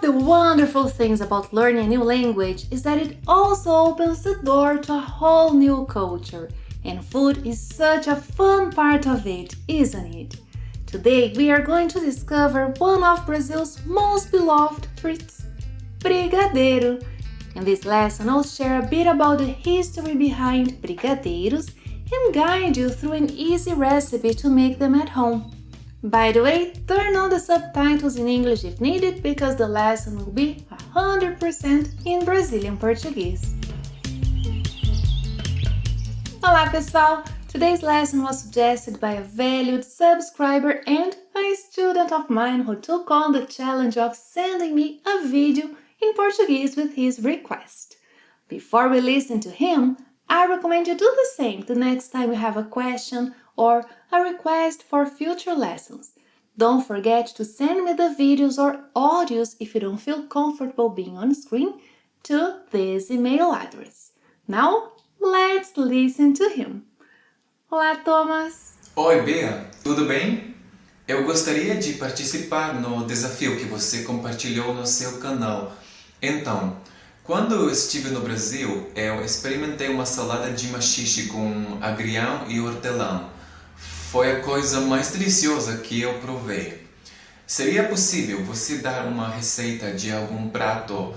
the wonderful things about learning a new language is that it also opens the door to a whole new culture, and food is such a fun part of it, isn't it? Today we are going to discover one of Brazil's most beloved treats, brigadeiro. In this lesson I'll share a bit about the history behind brigadeiros and guide you through an easy recipe to make them at home. By the way, turn on the subtitles in English if needed because the lesson will be 100% in Brazilian Portuguese. Olá pessoal! Today's lesson was suggested by a valued subscriber and a student of mine who took on the challenge of sending me a video in Portuguese with his request. Before we listen to him, I recommend you do the same the next time you have a question or a request for future lessons. Don't forget to send me the videos or audios if you don't feel comfortable being on screen to this email address. Now, let's listen to him. Olá, Thomas! Oi, Bea, tudo bem? Eu gostaria de participar no desafio que você compartilhou no seu canal. Então, quando eu estive no Brasil, eu experimentei uma salada de maxixe com agrião e hortelã. Foi a coisa mais deliciosa que eu provei. Seria possível você dar uma receita de algum prato,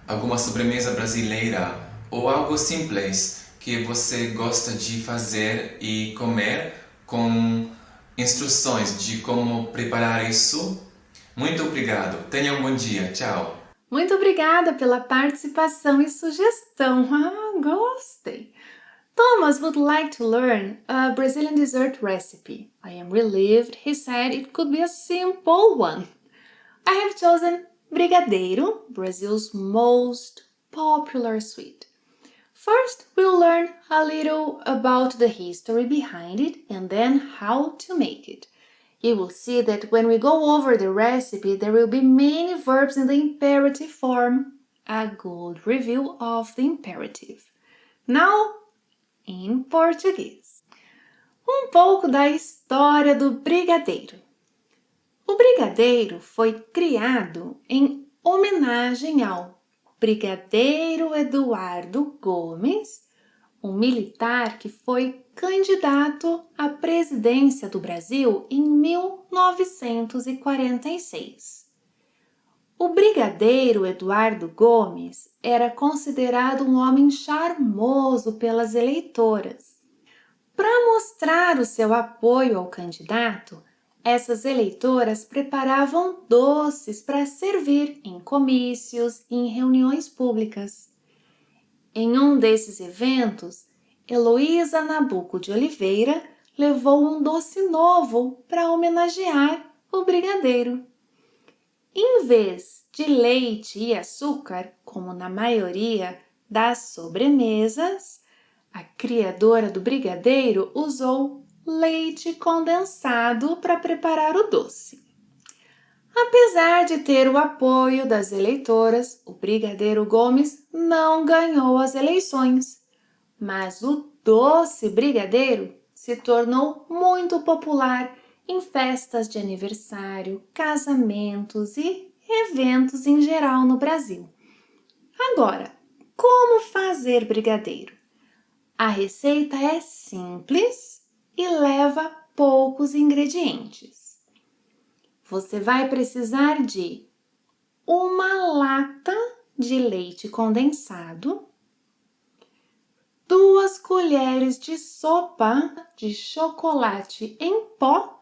alguma sobremesa brasileira ou algo simples que você gosta de fazer e comer com instruções de como preparar isso? Muito obrigado. Tenha um bom dia. Tchau. Muito obrigada pela participação e sugestão. Gostei! Thomas would like to learn a Brazilian dessert recipe. I am relieved he said it could be a simple one. I have chosen brigadeiro, Brazil's most popular sweet. First, we'll learn a little about the history behind it and then how to make it. You will see that when we go over the recipe, there will be many verbs in the imperative form. A good review of the imperative. Now, em português. Um pouco da história do brigadeiro. O brigadeiro foi criado em homenagem ao brigadeiro Eduardo Gomes, um militar que foi candidato à presidência do Brasil em 1946. O brigadeiro Eduardo Gomes era considerado um homem charmoso pelas eleitoras. Para mostrar o seu apoio ao candidato, essas eleitoras preparavam doces para servir em comícios e em reuniões públicas. Em um desses eventos, Heloísa Nabuco de Oliveira levou um doce novo para homenagear o brigadeiro. Em vez de leite e açúcar, como na maioria das sobremesas, a criadora do brigadeiro usou leite condensado para preparar o doce. Apesar de ter o apoio das eleitoras, o brigadeiro Gomes não ganhou as eleições, mas o doce brigadeiro se tornou muito popular em festas de aniversário, casamentos e eventos em geral no Brasil. Agora, como fazer brigadeiro? A receita é simples e leva poucos ingredientes. Você vai precisar de uma lata de leite condensado, 2 colheres de sopa de chocolate em pó,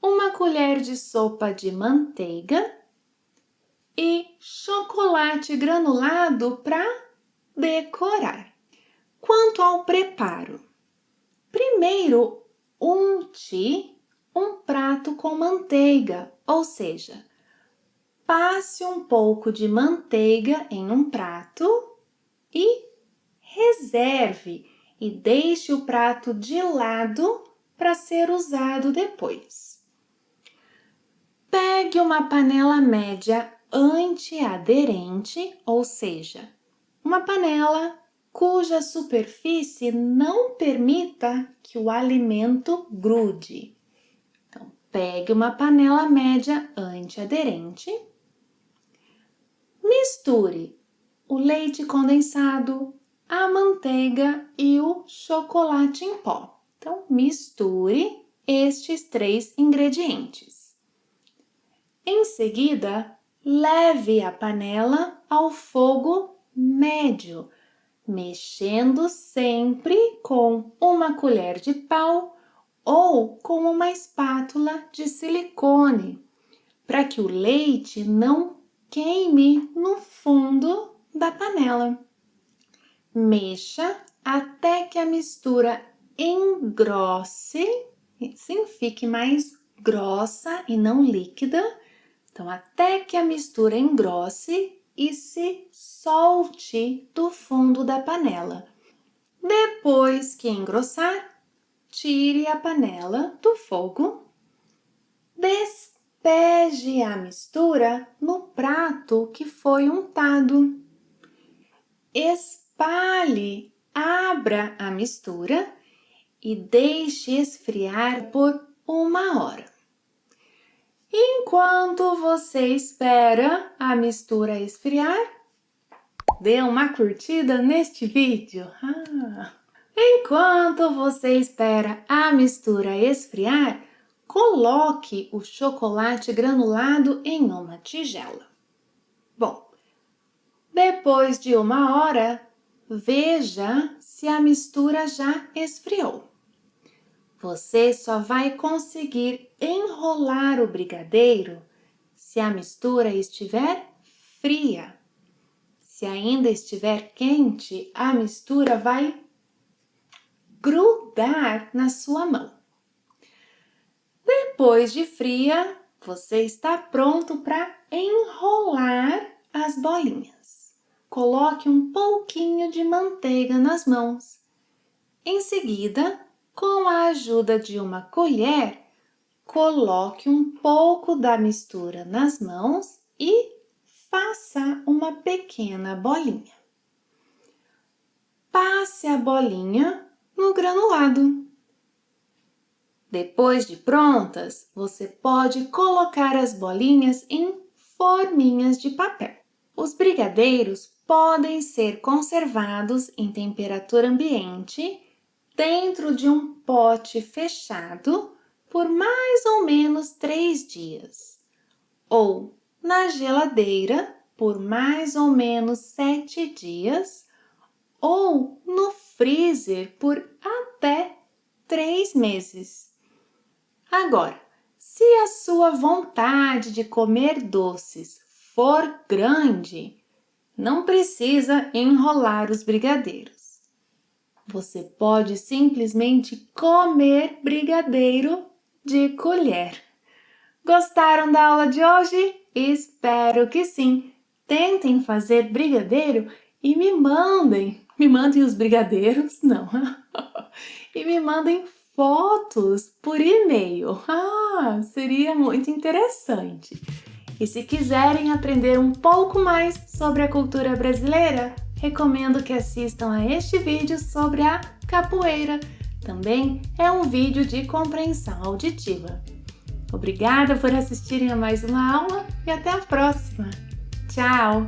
1 colher de sopa de manteiga e chocolate granulado para decorar. Quanto ao preparo, primeiro unte um prato com manteiga, ou seja, passe um pouco de manteiga em um prato e reserve e deixe o prato de lado para ser usado depois. Pegue uma panela média antiaderente, ou seja, uma panela cuja superfície não permita que o alimento grude. Então, pegue uma panela média antiaderente, misture o leite condensado, a manteiga e o chocolate em pó. Então, misture estes 3 ingredientes. Em seguida, leve a panela ao fogo médio, mexendo sempre com uma colher de pau ou com uma espátula de silicone, para que o leite não queime no fundo da panela. Mexa até que a mistura engrosse, sim, fique mais grossa e não líquida. Então, até que a mistura engrosse e se solte do fundo da panela. Depois que engrossar, tire a panela do fogo, despeje a mistura no prato que foi untado. Espalhe, abra a mistura e deixe esfriar por 1 hora. Enquanto você espera a mistura esfriar, dê uma curtida neste vídeo. Enquanto você espera a mistura esfriar, coloque o chocolate granulado em uma tigela. Bom, depois de 1 hora, veja se a mistura já esfriou. Você só vai conseguir enrolar o brigadeiro se a mistura estiver fria. Se ainda estiver quente, a mistura vai grudar na sua mão. Depois de fria, você está pronto para enrolar as bolinhas. Coloque um pouquinho de manteiga nas mãos. Em seguida, com a ajuda de uma colher, coloque um pouco da mistura nas mãos e faça uma pequena bolinha. Passe a bolinha no granulado. Depois de prontas, você pode colocar as bolinhas em forminhas de papel. Os brigadeiros podem ser conservados em temperatura ambiente dentro de um pote fechado por mais ou menos 3 dias, ou na geladeira por mais ou menos 7 dias, ou no freezer por até 3 meses. Agora, se a sua vontade de comer doces for grande, não precisa enrolar os brigadeiros. Você pode simplesmente comer brigadeiro de colher. Gostaram da aula de hoje? Espero que sim! Tentem fazer brigadeiro e me mandem os brigadeiros, não, e me mandem fotos por e-mail. Seria muito interessante. E se quiserem aprender um pouco mais sobre a cultura brasileira, recomendo que assistam a este vídeo sobre a capoeira. Também é um vídeo de compreensão auditiva. Obrigada por assistirem a mais uma aula e até a próxima. Tchau!